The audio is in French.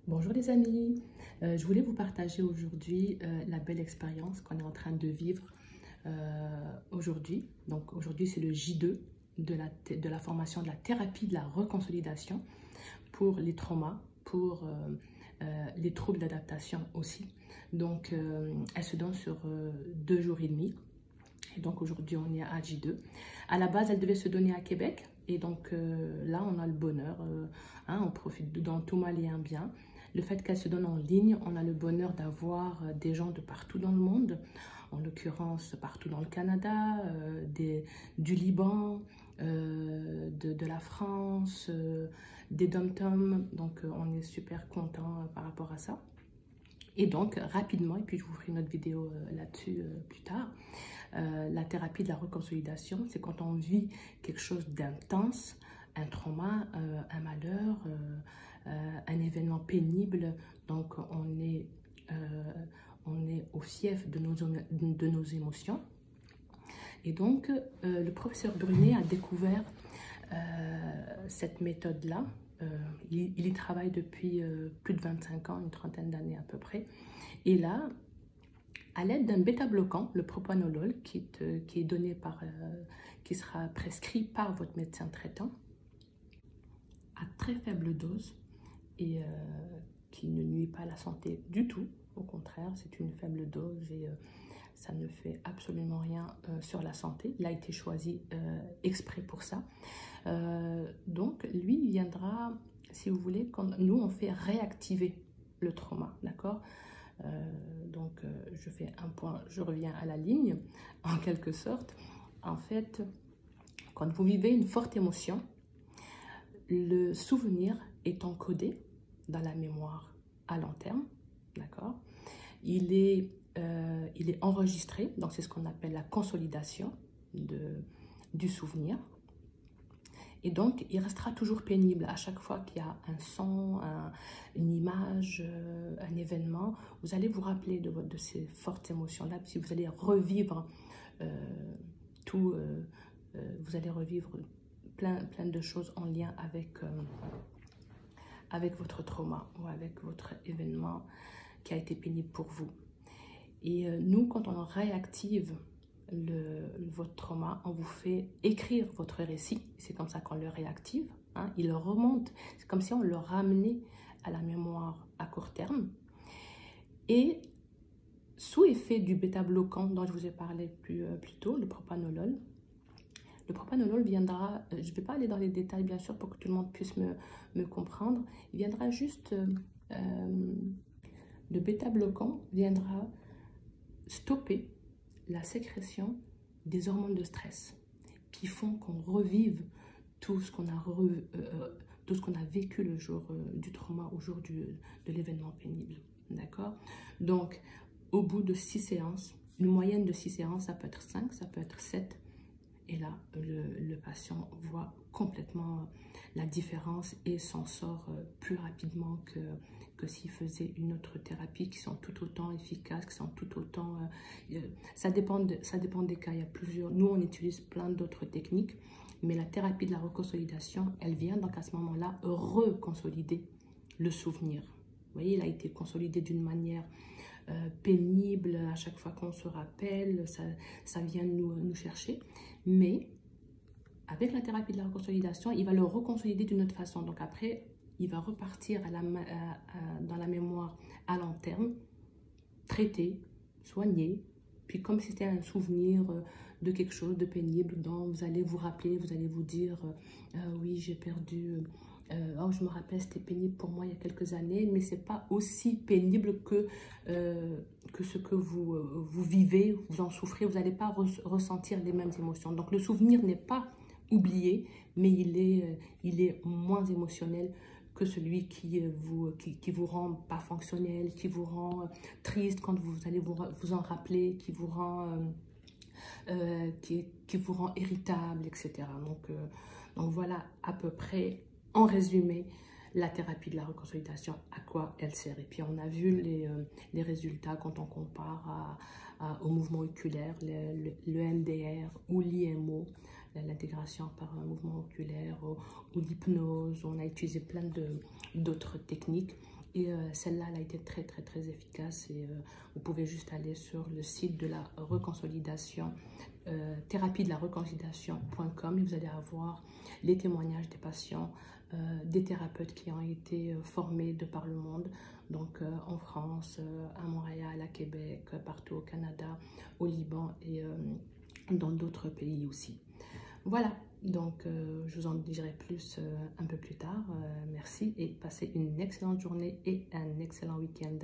Bonjour les amis, je voulais vous partager aujourd'hui la belle expérience qu'on est en train de vivre aujourd'hui. Donc aujourd'hui c'est le J2 de la formation de la thérapie de la reconsolidation pour les traumas, pour les troubles d'adaptation aussi. Donc elle se donne sur 2 jours et demi. Et donc aujourd'hui on est à J2. À la base elle devait se donner à Québec. Et donc là on a le bonheur, on profite dans tout mal et un bien. Le fait qu'elle se donne en ligne, on a le bonheur d'avoir des gens de partout dans le monde, en l'occurrence partout dans le Canada, du Liban, de la France, des dom-toms. Donc on est super content par rapport à ça. Et donc rapidement, et puis je vous ferai une autre vidéo là-dessus plus tard, la thérapie de la reconsolidation, c'est quand on vit quelque chose d'intense, un trauma, un malheur, un événement pénible. Donc on est au fief de nos émotions. Et donc le professeur Brunet a découvert cette méthode-là. Il y travaille depuis plus de 25 ans, une trentaine d'années à peu près. Et là, à l'aide d'un bêta-bloquant, le propranolol, qui est donné qui sera prescrit par votre médecin traitant, à très faible dose et qui ne nuit pas à la santé du tout. Au contraire, c'est une faible dose et ça ne fait absolument rien sur la santé. Il a été choisi exprès pour ça. Donc, lui, il viendra, si vous voulez, quand nous, on fait réactiver le trauma, d'accord ? Donc, je fais un point, je reviens à la ligne, en quelque sorte. En fait, quand vous vivez une forte émotion, le souvenir est encodé dans la mémoire à long terme, d'accord ? Il est enregistré, donc c'est ce qu'on appelle la consolidation du souvenir. Et donc, il restera toujours pénible à chaque fois qu'il y a un son, une image, un événement. Vous allez vous rappeler de ces fortes émotions-là. Si vous allez revivre vous allez revivre plein de choses en lien avec votre trauma ou avec votre événement qui a été pénible pour vous. Et nous, quand on réactive votre trauma, on vous fait écrire votre récit. C'est comme ça qu'on le réactive. Il remonte. C'est comme si on le ramenait à la mémoire à court terme. Et sous effet du bêta-bloquant dont je vous ai parlé plus tôt, le propranolol viendra, je ne vais pas aller dans les détails bien sûr pour que tout le monde puisse me comprendre, il viendra juste, le bêta-bloquant viendra stopper la sécrétion des hormones de stress qui font qu'on revive tout ce qu'on a vécu le jour du trauma, au jour de l'événement pénible. D'accord? Donc, au bout de 6 séances, une moyenne de 6 séances, ça peut être 5, ça peut être 7. Et là, le patient voit complètement la différence et s'en sort plus rapidement que s'il faisait une autre thérapie qui sont tout autant efficaces, qui sont tout autant... ça dépend des cas, il y a plusieurs... Nous, on utilise plein d'autres techniques, mais la thérapie de la reconsolidation, elle vient donc à ce moment-là reconsolider le souvenir. Vous voyez, il a été consolidé d'une manière pénible à chaque fois qu'on se rappelle, ça vient nous chercher. Mais avec la thérapie de la reconsolidation, il va le reconsolider d'une autre façon. Donc après, il va repartir dans la mémoire à long terme, traité, soigné, puis comme si c'était un souvenir de quelque chose de pénible dont vous allez vous rappeler, vous allez vous dire oui, j'ai perdu... oh, je me rappelle, c'était pénible pour moi il y a quelques années, mais ce n'est pas aussi pénible que ce que vous vivez, vous en souffrez, vous n'allez pas ressentir les mêmes émotions. Donc le souvenir n'est pas oublié, mais il est moins émotionnel que celui qui vous rend pas fonctionnel, qui vous rend triste quand vous allez vous en rappeler, qui vous rend irritable, etc. Donc voilà à peu près, en résumé, la thérapie de la reconsolidation, à quoi elle sert. Et puis on a vu les résultats quand on compare au mouvement oculaire, le MDR ou l'IMO, l'intégration par un mouvement oculaire ou l'hypnose. On a utilisé plein d'autres techniques Et celle-là, elle a été très, très, très efficace. Et vous pouvez juste aller sur le site de la reconsolidation, thérapie de la reconsolidation.com, et vous allez avoir les témoignages des patients, des thérapeutes qui ont été formés de par le monde, donc en France, à Montréal, à Québec, partout au Canada, au Liban et dans d'autres pays aussi. Voilà, donc je vous en dirai plus un peu plus tard. Merci et passez une excellente journée et un excellent week-end.